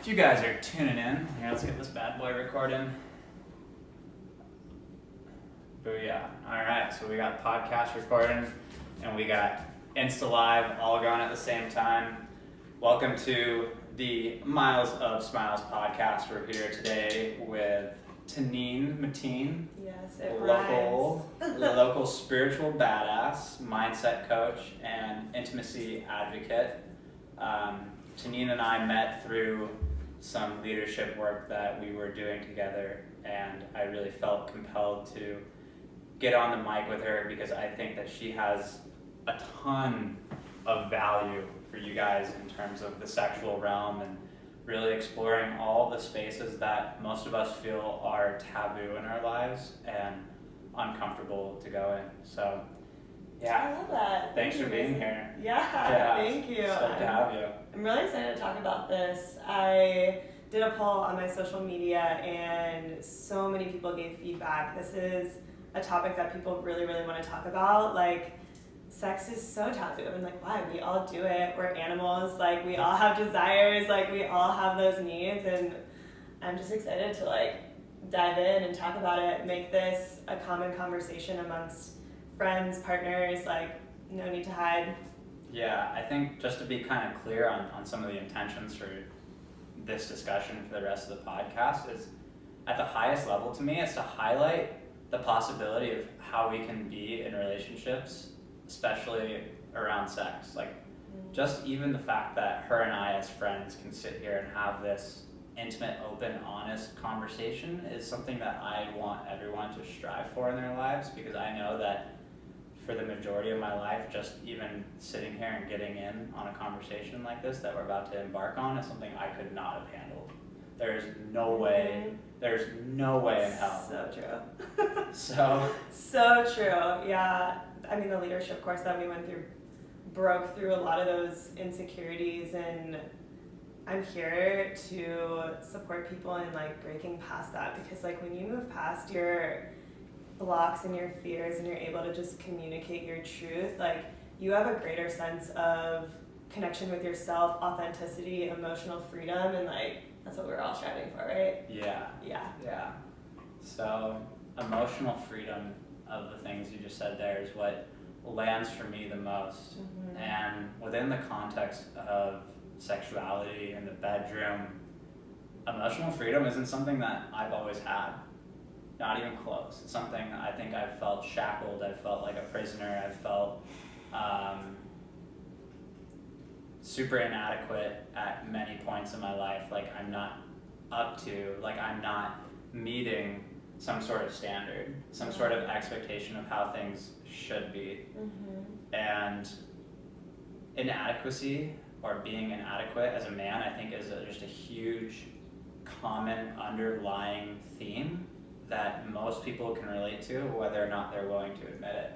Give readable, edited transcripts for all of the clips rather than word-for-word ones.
If you guys are tuning in, here, let's get this bad boy recording. Booyah. Alright, so we got podcast recording and we got Insta Live all going at the same time. Welcome to the Miles of Smiles podcast. We're here today with Tanin, Matin. Yes, it local spiritual badass, mindset coach, and intimacy advocate. Tanin and I met through some leadership work that we were doing together, and I really felt compelled to get on the mic with her because I think that she has a ton of value for you guys in terms of the sexual realm and really exploring all the spaces that most of us feel are taboo in our lives and uncomfortable to go in. So, yeah. I love that. Thanks for being here. Yeah, thank you. Stoked to have you. I'm really excited to talk about this. I did a poll on my social media and so many people gave feedback. This is a topic that people really, really want to talk about. Like, sex is so taboo. And like, why? We all do it. We're animals. Like, we all have desires. Like, we all have those needs. And I'm just excited to like dive in and talk about it, make this a common conversation amongst friends, partners. Like, no need to hide. Yeah, I think just to be kind of clear on some of the intentions for this discussion for the rest of the podcast is, at the highest level to me, it's to highlight the possibility of how we can be in relationships, especially around sex. Like, just even the fact that her and I as friends can sit here and have this intimate, open, honest conversation is something that I want everyone to strive for in their lives, because I know that for the majority of my life, just even sitting here and getting in on a conversation like this that we're about to embark on is something I could not have handled. There's no way in hell. So true. So true, yeah. I mean, the leadership course that we went through broke through a lot of those insecurities, and I'm here to support people in like breaking past that, because like when you move past your blocks and your fears and you're able to just communicate your truth, like you have a greater sense of connection with yourself, authenticity, emotional freedom, and like that's what we're all striving for, right? Yeah. So emotional freedom of the things you just said there is what lands for me the most. Mm-hmm. And within the context of sexuality in the bedroom, emotional freedom isn't something that I've always had. Not even close. It's something I think I've felt shackled, I've felt like a prisoner, I've felt super inadequate at many points in my life. Like I'm not meeting some sort of standard, some sort of expectation of how things should be. Mm-hmm. And inadequacy, or being inadequate as a man, I think is just a huge common underlying theme that most people can relate to, whether or not they're willing to admit it.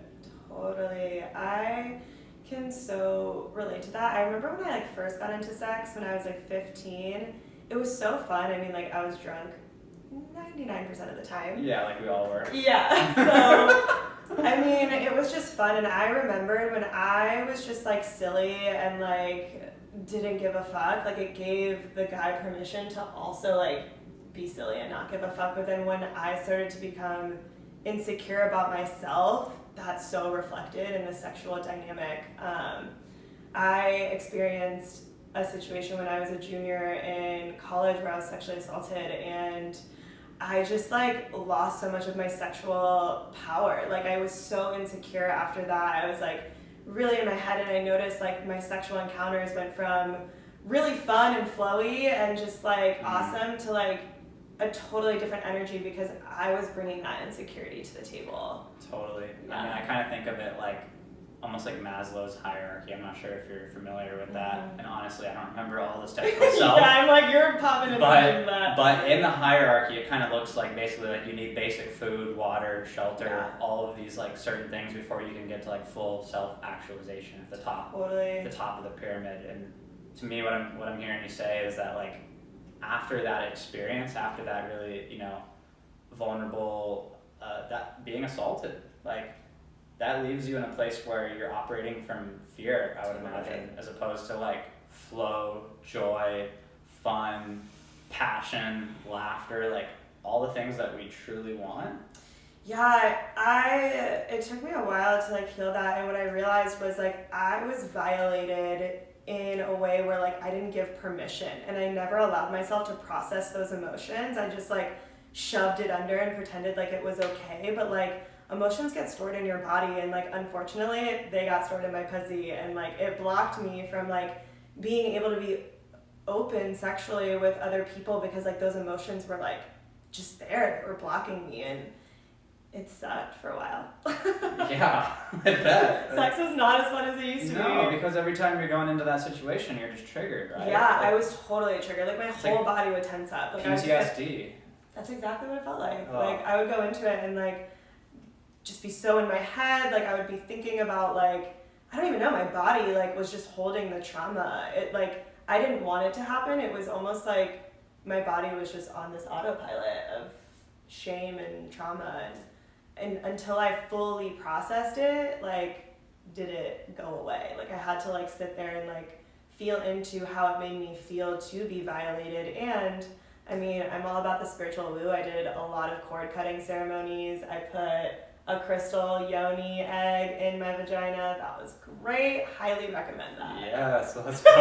Totally. I can so relate to that. I remember when I like first got into sex when I was like 15. It was so fun. I mean, like I was drunk 99% of the time. Yeah, like we all were. Yeah. So I mean, it was just fun, and I remembered when I was just like silly and like didn't give a fuck, like it gave the guy permission to also like be silly and not give a fuck. But then when I started to become insecure about myself, that's so reflected in the sexual dynamic. I experienced a situation when I was a junior in college where I was sexually assaulted, and I just like lost so much of my sexual power. Like I was so insecure after that. I was like really in my head, and I noticed like my sexual encounters went from really fun and flowy and just like awesome to like a totally different energy because I was bringing that insecurity to the table. Totally. Yeah. I mean, I kind of think of it like almost like Maslow's hierarchy. I'm not sure if you're familiar with that. Mm-hmm. And honestly, I don't remember all the steps myself. Yeah, I'm like, you're popping in that. But in the hierarchy, it kind of looks like basically like you need basic food, water, shelter, all of these like certain things before you can get to like full self-actualization at the top. Totally. The top of the pyramid. And to me, what I'm hearing you say is that like after that experience, after that really, vulnerable, that being assaulted, like that leaves you in a place where you're operating from fear, I would imagine, as opposed to like flow, joy, fun, passion, laughter, like all the things that we truly want? Yeah, it took me a while to like heal that, and what I realized was like I was violated in a way where like I didn't give permission, and I never allowed myself to process those emotions. I just like shoved it under and pretended like it was okay, but like emotions get stored in your body, and like unfortunately they got stored in my pussy, and like it blocked me from like being able to be open sexually with other people because like those emotions were like just there, they were blocking me, and it sucked for a while. Yeah, I bet. Sex was not as fun as it used to be. No, because every time you're going into that situation, you're just triggered, right? Yeah, like, I was totally triggered. Like my whole body would tense up. Like, PTSD. That's exactly what it felt like. Oh. Like I would go into it and like just be so in my head. Like I would be thinking about like, I don't even know, my body like was just holding the trauma. It like, I didn't want it to happen. It was almost like my body was just on this autopilot of shame and trauma, and until I fully processed it, like, did it go away? Like I had to like sit there and like feel into how it made me feel to be violated. And I mean, I'm all about the spiritual woo. I did a lot of cord cutting ceremonies. I put a crystal yoni egg in my vagina. That was great. Highly recommend that. Yes, let's go.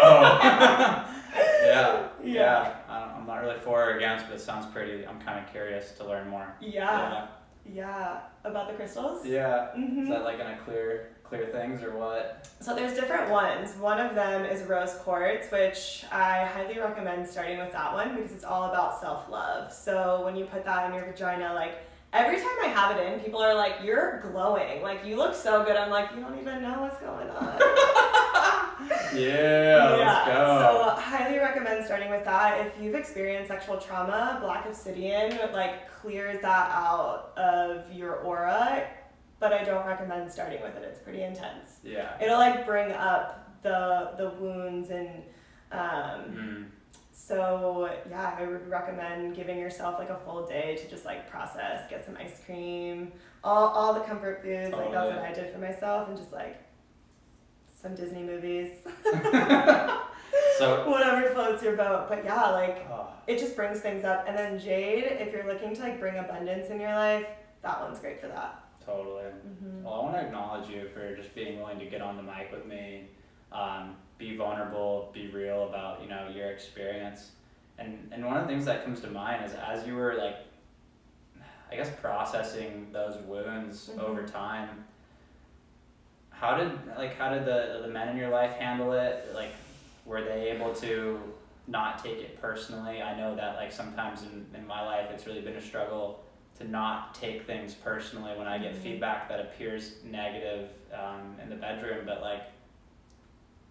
Yeah. I'm not really for or against, but it sounds pretty. I'm kind of curious to learn more. Yeah. About the crystals? Yeah. Mm-hmm. Is that like gonna clear things or what? So there's different ones. One of them is rose quartz, which I highly recommend starting with that one because it's all about self-love. So when you put that in your vagina, like every time I have it in, people are like, you're glowing. Like you look so good. I'm like, you don't even know what's going on. Let's go. So highly recommend starting with that. If you've experienced sexual trauma, black obsidian like clears that out of your aura, but I don't recommend starting with it. It's pretty intense. Yeah. It'll like bring up the wounds, and so yeah, I would recommend giving yourself like a full day to just like process, get some ice cream, all the comfort foods. Like that's what I did for myself, and just like some Disney movies. So whatever floats your boat. But yeah, like it just brings things up. And then jade, if you're looking to like bring abundance in your life, that one's great for that. Totally. Mm-hmm. Well, I want to acknowledge you for just being willing to get on the mic with me, be vulnerable, be real about, you know, your experience. And one of the things that comes to mind is as you were like, I guess processing those wounds over time, how did the men in your life handle it? Like, were they able to not take it personally? I know that like sometimes in my life it's really been a struggle to not take things personally when I get feedback that appears negative in the bedroom, but like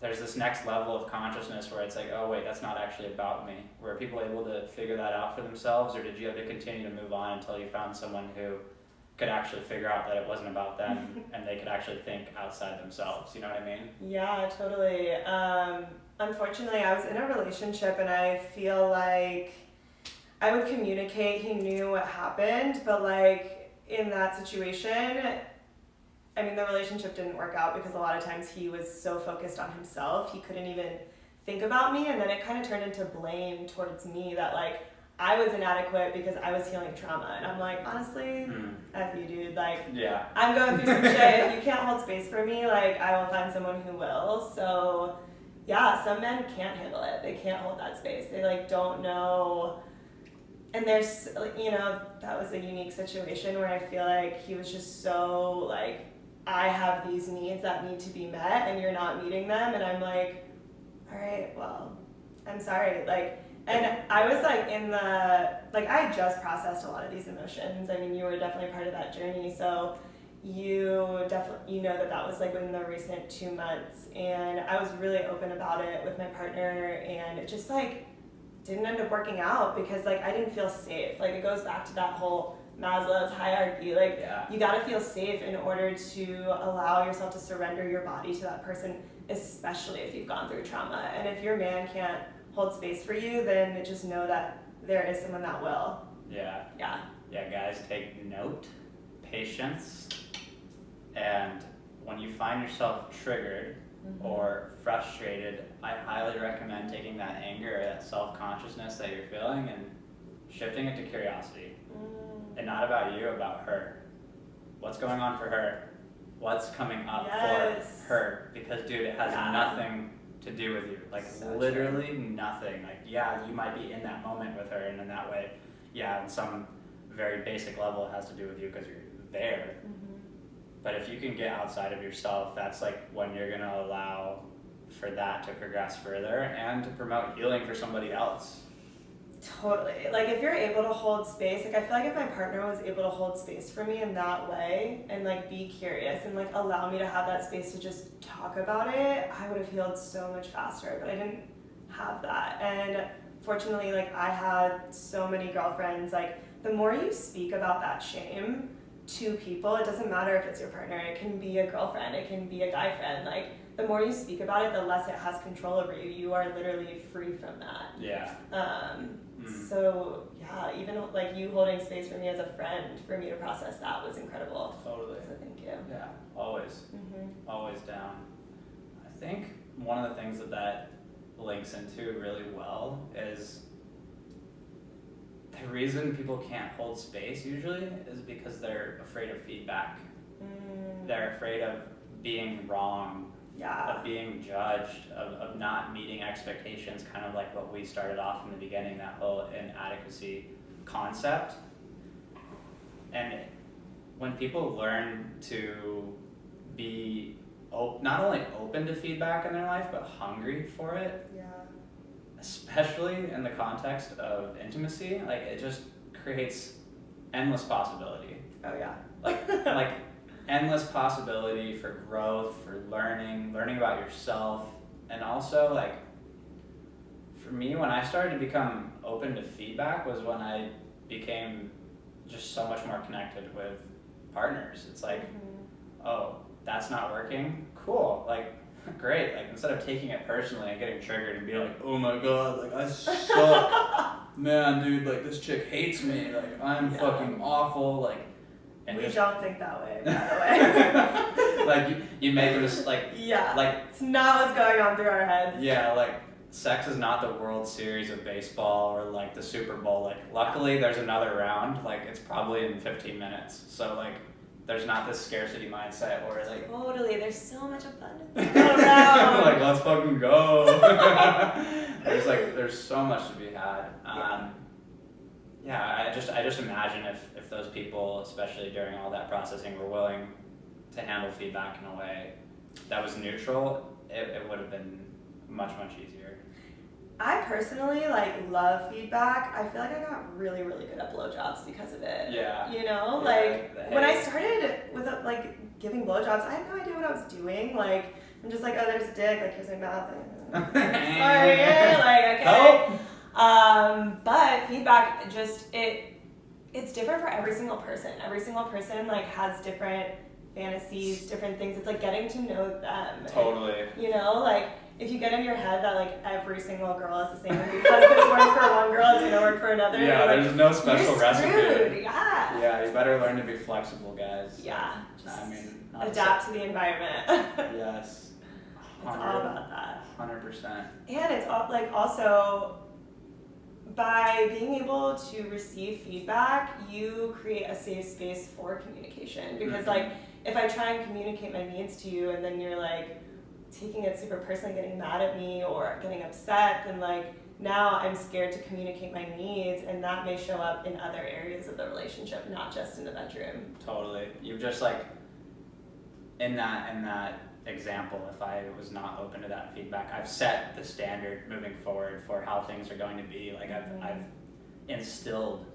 there's this next level of consciousness where it's like, oh wait, that's not actually about me. Were people able to figure that out for themselves, or did you have to continue to move on until you found someone who could actually figure out that it wasn't about them and they could actually think outside themselves? You know what I mean? Yeah, totally. Unfortunately, I was in a relationship, and I feel like I would communicate, he knew what happened, but like in that situation, I mean, the relationship didn't work out because a lot of times he was so focused on himself, he couldn't even think about me, and then it kind of turned into blame towards me that like I was inadequate because I was healing trauma, and I'm like, honestly, F you, dude, like, I'm going through some shit, if you can't hold space for me, like, I will find someone who will. So yeah, some men can't handle it, they can't hold that space, they like don't know. And there's, you know, that was a unique situation where I feel like he was just so like, I have these needs that need to be met and you're not meeting them. And I'm like, all right, well, I'm sorry. Like, and I was like I had just processed a lot of these emotions. I mean, you were definitely part of that journey. So you know that was like within the recent 2 months. And I was really open about it with my partner, and it just like, didn't end up working out because like I didn't feel safe. Like it goes back to that whole Maslow's hierarchy. Like you gotta feel safe in order to allow yourself to surrender your body to that person, especially if you've gone through trauma. And if your man can't hold space for you, then just know that there is someone that will. Yeah, guys, take note, patience, and when you find yourself triggered, or frustrated, I highly recommend taking that anger or that self-consciousness that you're feeling and shifting it to curiosity. And not about you, about her. What's going on for her? What's coming up for her? Because, dude, it has nothing to do with you. Like, literally nothing. Like, yeah, you might be in that moment with her, and in that way, yeah, on some very basic level, it has to do with you because you're there. But if you can get outside of yourself, that's like when you're going to allow for that to progress further and to promote healing for somebody else. Totally. Like, if you're able to hold space, like, I feel like if my partner was able to hold space for me in that way and, like, be curious and, like, allow me to have that space to just talk about it, I would have healed so much faster. But I didn't have that. And fortunately, like, I had so many girlfriends. Like, the more you speak about that shame to people, it doesn't matter if it's your partner, it can be a girlfriend, it can be a guy friend. Like, the more you speak about it, the less it has control over you. You are literally free from that. Yeah. So yeah, even like you holding space for me as a friend, for me to process that was incredible. Totally. So thank you. Yeah, always. Always down. I think one of the things that links into really well is the reason people can't hold space usually is because they're afraid of feedback. They're afraid of being wrong. Of being judged, of not meeting expectations, kind of like what we started off in the beginning, that whole inadequacy concept. And when people learn to be not only open to feedback in their life, but hungry for it, especially in the context of intimacy, like, it just creates endless possibility. Like endless possibility for growth, for learning about yourself. And also, like, for me, when I started to become open to feedback was when I became just so much more connected with partners. It's like, oh, that's not working? Cool. Like, great. Like, instead of taking it personally and getting triggered and being like, oh my god, like, I suck. Man, dude, like, this chick hates me. Like, I'm fucking awful. Like, and we don't think that way, by the way. Like, you make a mistake. Like, it's not what's going on through our heads. Yeah, like, sex is not the World Series of baseball or, like, the Super Bowl. Like, luckily there's another round. Like, it's probably in 15 minutes. So, like, there's not this scarcity mindset where, like... Totally, there's so much abundance around. Like, let's fucking go. There's so much to be had. I just imagine if those people, especially during all that processing, were willing to handle feedback in a way that was neutral, it would have been much, much easier. I personally, like, love feedback. I feel like I got really, really good at blowjobs because of it. Yeah. You know? Like, when I started with, like, giving blowjobs, I had no idea what I was doing. Like, I'm just like, oh, there's a dick. Like, here's my mouth. Sorry. Like, okay. Help. But feedback just, it's different for every single person. Every single person, like, has different fantasies, different things. It's like getting to know them. Totally. And, you know, like, if you get in your head that, like, every single girl is the same, and because this works for one girl, it's gonna work for another. Yeah, like, there's no special recipe. Yeah. Yeah, you better learn to be flexible, guys. Yeah. Adapt to the environment. Yes. It's all about that. 100%. And it's all, like, also, by being able to receive feedback, you create a safe space for communication. Because, like, if I try and communicate my needs to you and then you're, like, taking it super personally, getting mad at me or getting upset, then, like, now I'm scared to communicate my needs, and that may show up in other areas of the relationship, not just in the bedroom. Totally. You've just, like, in that example, if I was not open to that feedback, I've set the standard moving forward for how things are going to be. Like, I've instilled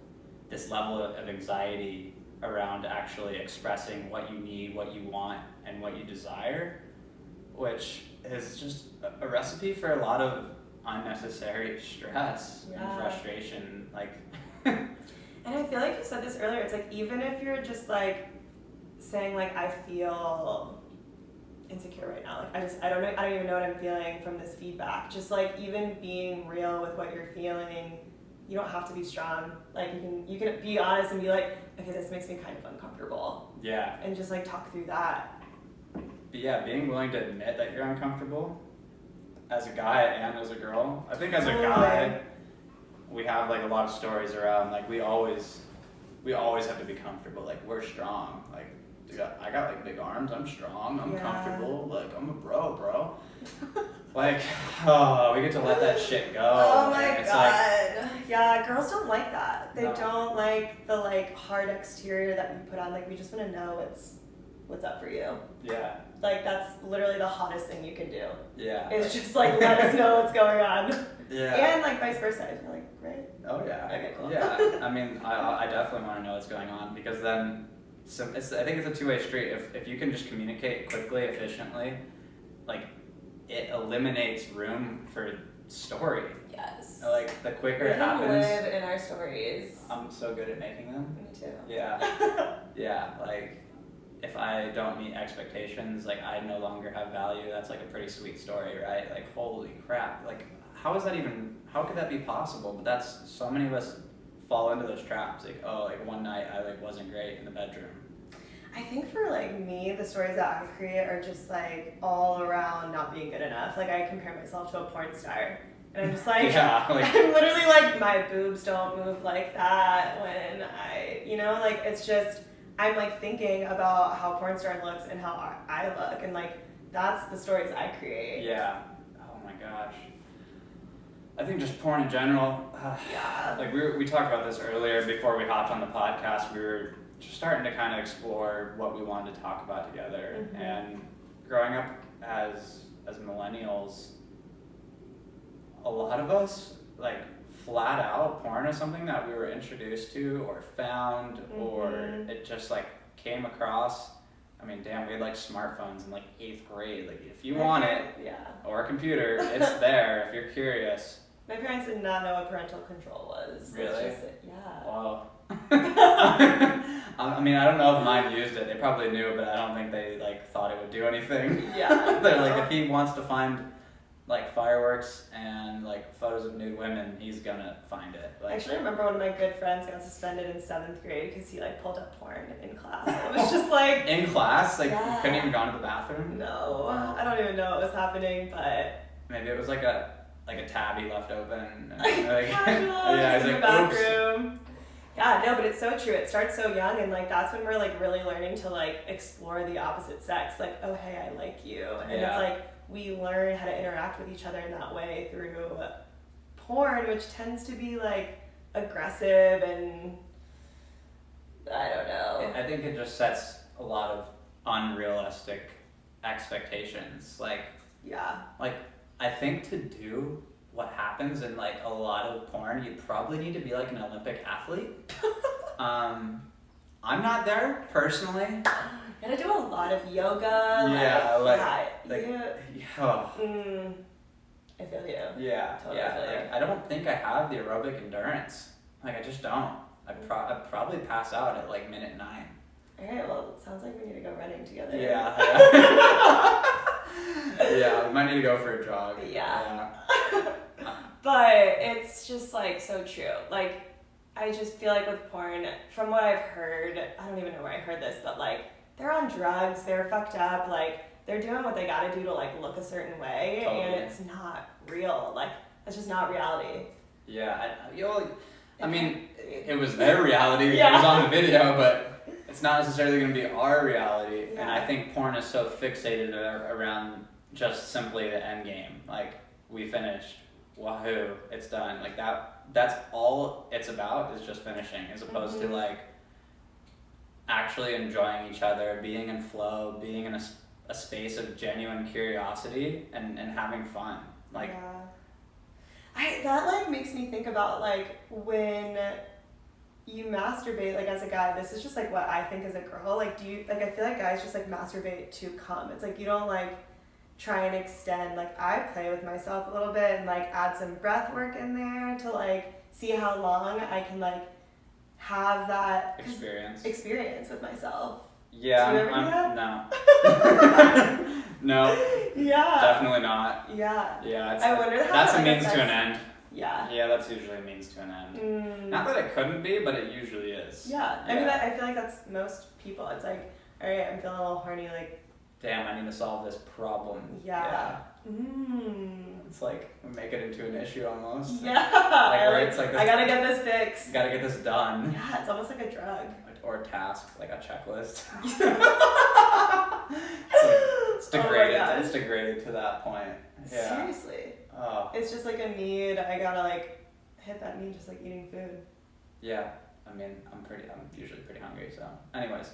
this level of anxiety around actually expressing what you need, what you want, and what you desire, which is just a recipe for a lot of unnecessary stress and frustration. Like, and I feel like you said this earlier, it's like, even if you're just, like, saying, like, I feel insecure right now, like, I don't even know what I'm feeling from this feedback, just, like, even being real with what you're feeling, you don't have to be strong. Like, you can be honest and be like, okay, this makes me kind of uncomfortable. Yeah. And just, like, talk through that. yeah, being willing to admit that you're uncomfortable as a guy and as a girl. I think as a guy, we have like a lot of stories around like we always have to be comfortable. Like we're strong. Like dude, I got like big arms. I'm strong. I'm comfortable. Like I'm a bro. Like we get to let that shit go. Oh my it's god. Yeah, girls don't like that. They No. don't like the like hard exterior that we put on. Like we just want to know what's up for you. Yeah. Like that's literally the hottest thing you can do. Yeah. It's just like let us know what's going on. Yeah. And like vice versa. I feel like, right? Oh yeah. Okay, cool. Yeah. I mean, I definitely want to know what's going on because then, I think it's a two-way street. If you can just communicate quickly, efficiently, like it eliminates room for story. Yes. Like the quicker We it can happens. live in our stories. I'm so good at making them. Me too. Yeah. Yeah. Like if I don't meet expectations, like I no longer have value. That's like a pretty sweet story, right? Like holy crap. Like how could that be possible? But that's so many of us fall into those traps. Like, oh, like one night I like wasn't great in the bedroom. I think for like me, the stories that I create are just like all around not being good enough. Like I compare myself to a porn star. And I'm just like, yeah, like I'm literally like, my boobs don't move like that when like it's just, I'm like thinking about how porn star looks and how I look. And like, that's the stories I create. yeah. Oh my gosh. I think just porn in general. Yeah. Like we talked about this earlier before we hopped on the podcast. We were just starting to kind of explore what we wanted to talk about together. Mm-hmm. And growing up as millennials, a lot of us like flat out porn is something that we were introduced to or found or it just like came across. I mean, damn, we had like smartphones in like 8th grade. Like if you want it, Yeah. or a computer, it's there if you're curious. My parents did not know what parental control was. Really? It's just, yeah. Wow. I mean, I don't know if mine used it. They probably knew, but I don't think they like thought it would do anything. Yeah. They're like, if he wants to find like fireworks and like photos of nude women, he's gonna find it. I Like, actually remember one of my good friends got suspended in 7th grade because he like pulled up porn in class. It was just like, in class, like Yeah. you couldn't even go into the bathroom. no, I don't even know what was happening, but Maybe it was like a tabby left open. And, like, casual, yeah, just he's in like, the oops. bathroom. Yeah, no, but it's so true. It starts so young, and like that's when we're like really learning to like explore the opposite sex. Like, oh hey, I like you, and Yeah. it's like we learn how to interact with each other in that way through porn, which tends to be like aggressive and I don't know. I think it just sets a lot of unrealistic expectations. Like Yeah. I think to do what happens in like a lot of porn, you probably need to be like an Olympic athlete. I'm not there personally. You gotta do a lot of yoga. Yeah, I feel you. Yeah, Totally yeah. feel you. Like, I don't think I have the aerobic endurance. Like I just don't. I'd probably pass out at like minute 9. Alright, well, it sounds like we need to go running together. Yeah. Yeah, we might need to go for a jog. Yeah. But it's just like so true. Like, I just feel like with porn, from what I've heard, I don't even know where I heard this, but like, they're on drugs, they're fucked up, like, they're doing what they gotta do to like look a certain way, Totally. and it's not real. Like, it's just not reality. Yeah, I mean, it was their reality. Yeah. It was on the video, but it's not necessarily going to be our reality. Yeah. And I think porn is so fixated around just simply the end game. Like, we finished. Wahoo, it's done. Like, that's all it's about is just finishing, as opposed to, like, actually enjoying each other, being in flow, being in a space of genuine curiosity and having fun. Like, yeah. That like makes me think about like when you masturbate like as a guy. This is just like what I think as a girl. Like, do you like? I feel like guys just like masturbate to come. It's like you don't like try and extend. Like I play with myself a little bit and like add some breath work in there to like see how long I can like have that experience with myself. yeah, Do you ever do no. No, Yeah. definitely not. Yeah. Yeah, I wonder how that's that, a like, means to an affects- end. Yeah. Yeah, that's usually a means to an end. Not that it couldn't be, but it usually is. Yeah. I mean, I feel like that's most people. It's like, all right, I'm feeling a little horny. Like, damn, I need to solve this problem. Yeah. It's like we make it into an issue almost. Yeah. Like where it's like this, I gotta get this fixed. Gotta get this done. Yeah, it's almost like a drug. Or a task, like a checklist. It's Oh degraded. my It's degraded to that point. Yeah. Seriously. Oh. It's just like a need. I gotta like hit that need, just like eating food. Yeah. I mean, I'm usually pretty hungry. So, anyways,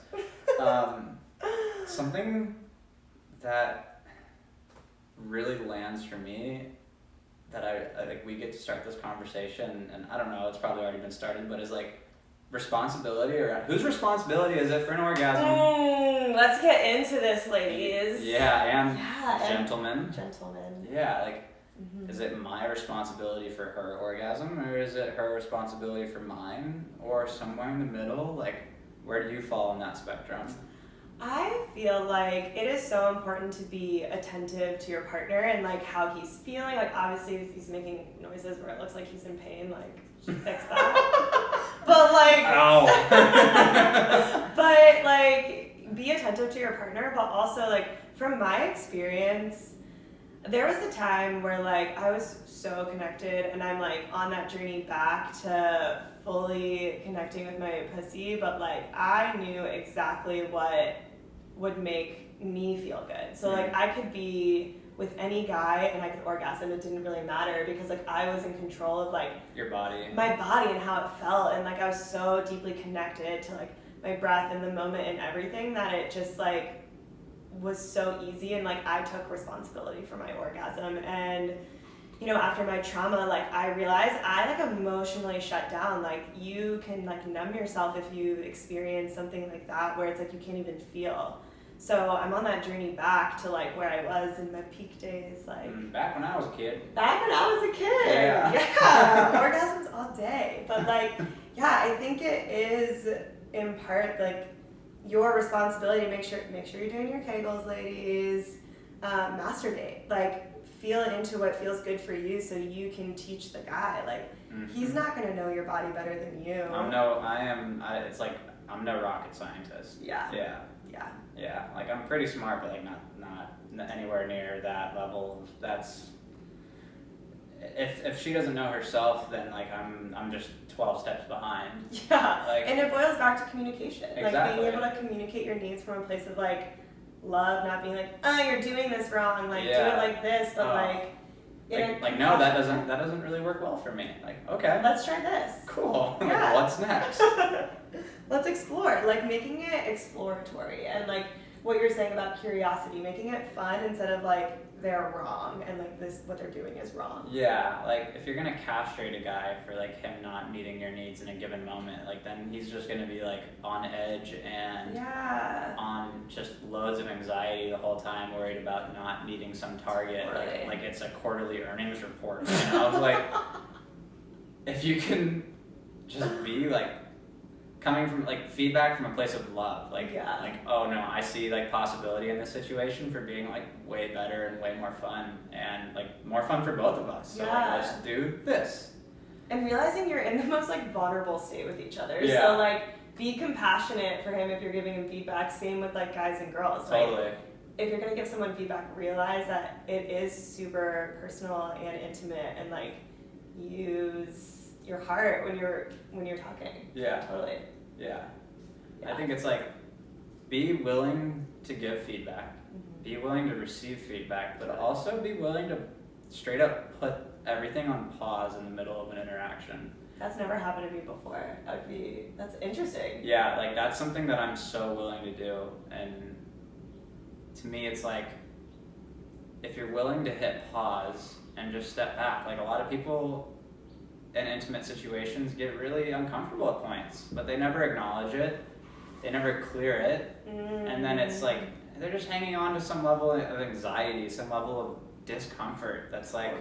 something that really lands for me that I like we get to start this conversation, and I don't know, it's probably already been started, but is like responsibility, or whose responsibility is it for an orgasm? Let's get into this, ladies. Yeah, and Yeah, gentlemen. Gentlemen. Yeah, like, is it my responsibility for her orgasm, or is it her responsibility for mine, or somewhere in the middle? Like, where do you fall on that spectrum? I feel like it is so important to be attentive to your partner and like how he's feeling. Like obviously if he's making noises where it looks like he's in pain, like fix that. But like but like be attentive to your partner, but also like from my experience, there was a time where like I was so connected and I'm like on that journey back to fully connecting with my pussy, but like I knew exactly what would make me feel good. So like I could be with any guy and I could orgasm. It didn't really matter because like I was in control of like your body, my body and how it felt, and like I was so deeply connected to like my breath and the moment and everything that it just like was so easy, and like I took responsibility for my orgasm. And you know, after my trauma, like I realized I like emotionally shut down. Like you can like numb yourself if you experience something like that where it's like you can't even feel. So I'm on that journey back to like where I was in my peak days, like back when I was a kid. Back when I was a kid. Yeah. Orgasms all day. But like, yeah, I think it is in part like your responsibility to make sure you're doing your Kegels, ladies. Masturbate. Like feel it into what feels good for you so you can teach the guy. Like he's not gonna know your body better than you. It's like I'm no rocket scientist. Yeah. Yeah. Yeah. Yeah. Like I'm pretty smart, but like not anywhere near that level. That's if she doesn't know herself, then like I'm just 12 steps behind. Yeah. Like, and it boils back to communication. Exactly. Like being able to communicate your needs from a place of like love, not being like, oh, you're doing this wrong, like do it like this, but no, that doesn't really work well for me. Like, okay, let's try this. Cool. Yeah. What's next? Let's explore, like making it exploratory, and like what you're saying about curiosity, making it fun instead of like they're wrong and like this what they're doing is wrong. Yeah, like if you're gonna castrate a guy for like him not meeting your needs in a given moment, like then he's just gonna be like on edge and on just loads of anxiety the whole time, worried about not meeting some target. Right. Like it's a quarterly earnings report, you know? Like if you can just be like coming from like feedback from a place of love, like oh no, I see like possibility in this situation for being like way better and way more fun, and like more fun for both of us. So like, let's do this. And realizing you're in the most like vulnerable state with each other. Yeah. So like be compassionate for him if you're giving him feedback. Same with like guys and girls. Totally. Like, if you're gonna give someone feedback, realize that it is super personal and intimate, and like use your heart when you're talking. Yeah. Totally. Yeah. I think it's like be willing to give feedback, be willing to receive feedback, but also be willing to straight up put everything on pause in the middle of an interaction. That's never happened to me before. That's interesting. Yeah, like that's something that I'm so willing to do, and to me it's like if you're willing to hit pause and just step back, like a lot of people in intimate situations get really uncomfortable at points, but they never acknowledge it, they never clear it, and then it's like they're just hanging on to some level of anxiety, some level of discomfort that's like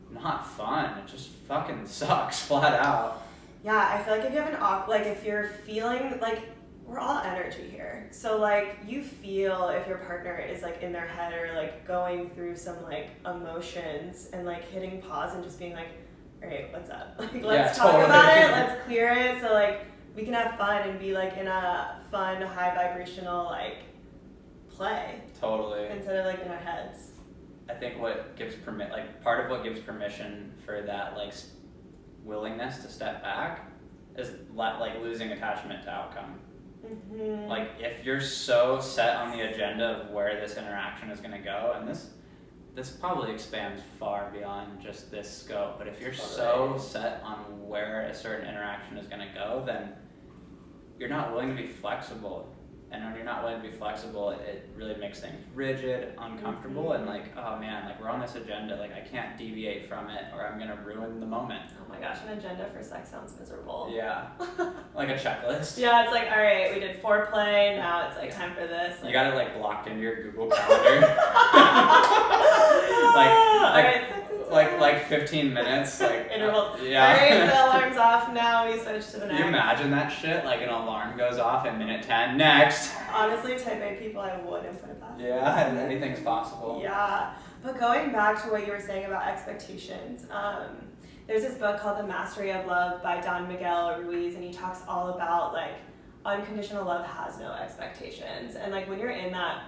not fun. It just fucking sucks flat out. Yeah, I feel like if you have if you're feeling like we're all energy here, so like you feel if your partner is like in their head or like going through some like emotions, and like hitting pause and just being like, all right, what's up? Like, let's talk about it. Let's clear it. So like we can have fun and be like in a fun, high vibrational like play. Totally. Instead of like in our heads. I think what gives part of what gives permission for that like willingness to step back is like losing attachment to outcome. Mm-hmm. Like if you're so set on the agenda of where this interaction is going to go, and this probably expands far beyond just this scope, but if you're so set on where a certain interaction is going to go, then you're not willing to be flexible. And when you're not willing to be flexible, it really makes things rigid, uncomfortable, and like, oh man, like we're on this agenda, like I can't deviate from it or I'm gonna ruin the moment. Oh my gosh, an agenda for sex sounds miserable. Yeah. Like a checklist. Yeah, it's like, all right, we did foreplay, now it's like time for this. Like, you got it like blocked into your Google Calendar. like 15 minutes, like interval. Yeah. All right, the alarm's off. Now we switch to the next. Can you imagine that shit? Like an alarm goes off at minute 10. Next. Honestly, type A people, I wouldn't put it past. Yeah, and anything's possible. Yeah, but going back to what you were saying about expectations, there's this book called The Mastery of Love by Don Miguel Ruiz, and he talks all about like unconditional love has no expectations, and like when you're in that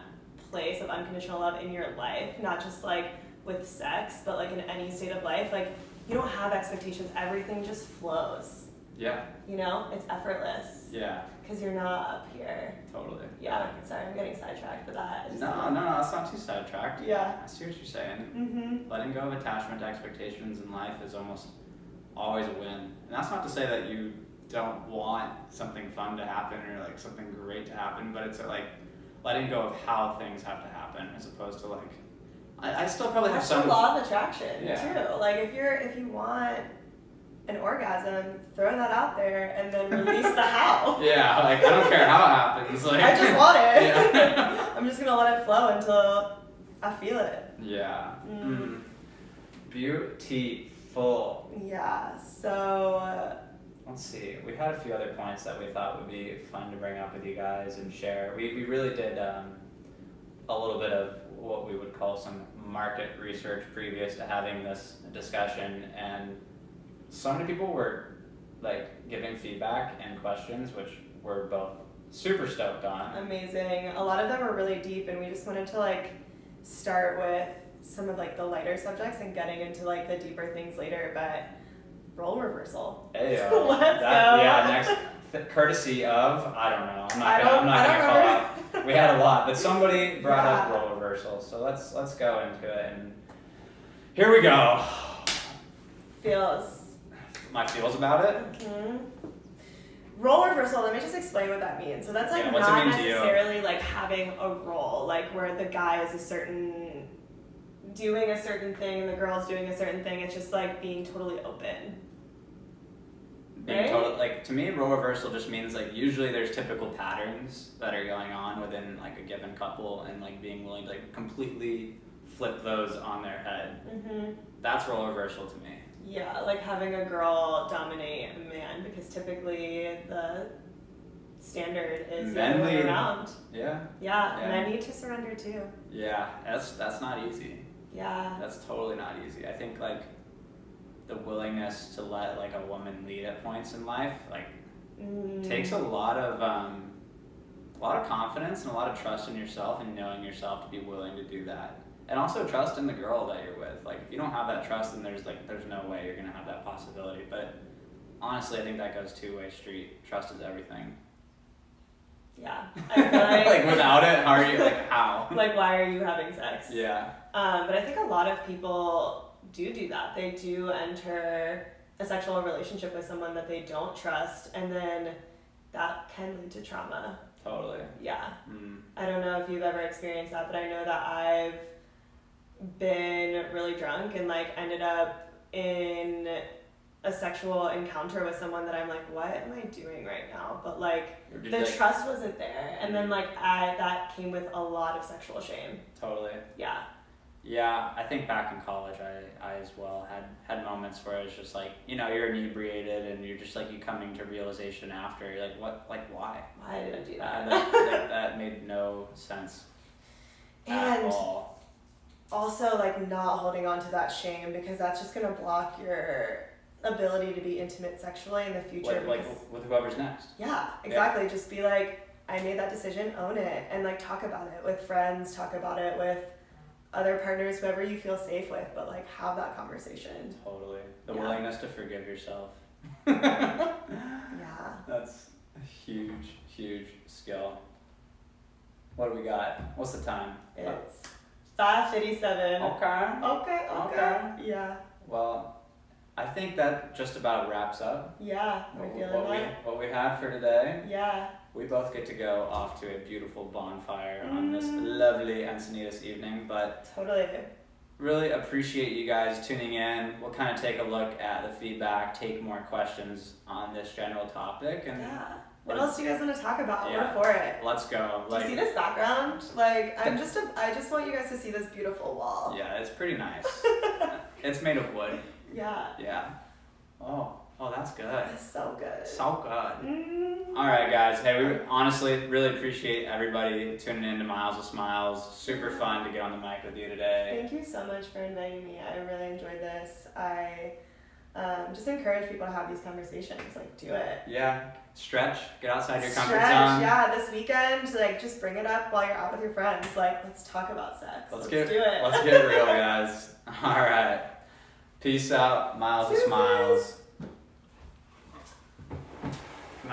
place of unconditional love in your life, not just like with sex, but like in any state of life, like you don't have expectations. Everything just flows. Yeah. You know, it's effortless. Yeah. Because you're not up here. Totally. Yeah. Sorry, I'm getting sidetracked with that. No, that's not too sidetracked. Yeah. I see what you're saying. Mm-hmm. Letting go of attachment to expectations in life is almost always a win. And that's not to say that you don't want something fun to happen or like something great to happen, but it's like letting go of how things have to happen as opposed to like I still probably have some law of attraction yeah. too. Like if you want an orgasm, throw that out there and then release the how. Yeah, like I don't care how it happens. Like I just want it. Yeah. I'm just gonna let it flow until I feel it. Yeah. Mm. Beautiful. Yeah. So. Let's see. We had a few other points that we thought would be fun to bring up with you guys and share. We really did a little bit of what we would call some market research previous to having this discussion, and so many people were like giving feedback and questions, which we're both super stoked on. Amazing. A lot of them were really deep, and we just wanted to like start with some of like the lighter subjects and getting into like the deeper things later, but role reversal. Hey, let's go. Yeah, next courtesy of I'm not gonna call out. We had a lot, but somebody brought up role reversal, so let's go into it. And here we go. My feels about it. Mm-hmm. Role reversal. Let me just explain what that means. So that's like not necessarily like having a role, like where the guy is doing a certain thing and the girl's doing a certain thing. It's just like being totally open. Like to me, role reversal just means like usually there's typical patterns that are going on within like a given couple, and like being willing to like completely flip those on their head. Mm-hmm. That's role reversal to me. Yeah, like having a girl dominate a man, because typically the standard is the other way around. Yeah. Yeah, men need to surrender too. Yeah, that's not easy. Yeah. That's totally not easy. I think like the willingness to let like a woman lead at points in life like takes a lot of confidence and a lot of trust in yourself and knowing yourself to be willing to do that. And also trust in the girl that you're with. Like if you don't have that trust, then there's no way you're gonna have that possibility. But honestly, I think that goes two-way street. Trust is everything. Yeah. I feel like like without it, how are you how? Like why are you having sex? Yeah. But I think a lot of people do that. They do enter a sexual relationship with someone that they don't trust, and then that can lead to trauma. Totally. Yeah. I don't know if you've ever experienced that, but I know that I've been really drunk and like ended up in a sexual encounter with someone that I'm like, what am I doing right now? But like the trust wasn't there, and then like that came with a lot of sexual shame. Totally. Yeah. Yeah, I think back in college, I as well had moments where it's just like, you're inebriated and you're just like, you coming to realization after, you're like, what, like, why? Why did I do that? That made no sense at all. Also, like, not holding on to that shame, because that's just going to block your ability to be intimate sexually in the future. Like with whoever's next. Yeah, exactly. Yeah. Just be like, I made that decision, own it, and like talk about it with friends, talk about it with other partners, whoever you feel safe with, but like have that conversation. Totally. The Yeah. willingness to forgive yourself. Yeah. That's a huge, huge skill. What do we got? What's the time? It's 5:57. Okay. Okay. Yeah. Well, I think that just about wraps up Yeah. We're feeling that. what we had for today. Yeah. We both get to go off to a beautiful bonfire on this lovely Encinitas evening, but Totally. really appreciate you guys tuning in. We'll kind of take a look at the feedback, take more questions on this general topic, and Yeah. What else do you guys want to talk about? Yeah. We're for it. let's go. Do you see this background? Like, I just want you guys to see this beautiful wall. Yeah, it's pretty nice. It's made of wood. Yeah. Yeah. Oh, that's good. It's so good. So good. Mm. All right, guys. Hey, we honestly really appreciate everybody tuning in to Miles of Smiles. Super fun to get on the mic with you today. Thank you so much for inviting me. I really enjoyed this. I just encourage people to have these conversations. Like, do it. Yeah. Stretch. Get outside your comfort Stretch, zone. yeah. This weekend, like, just bring it up while you're out with your friends. Like, let's talk about sex. Let's do it. Let's get real, guys. All right. Peace out. Miles of Smiles.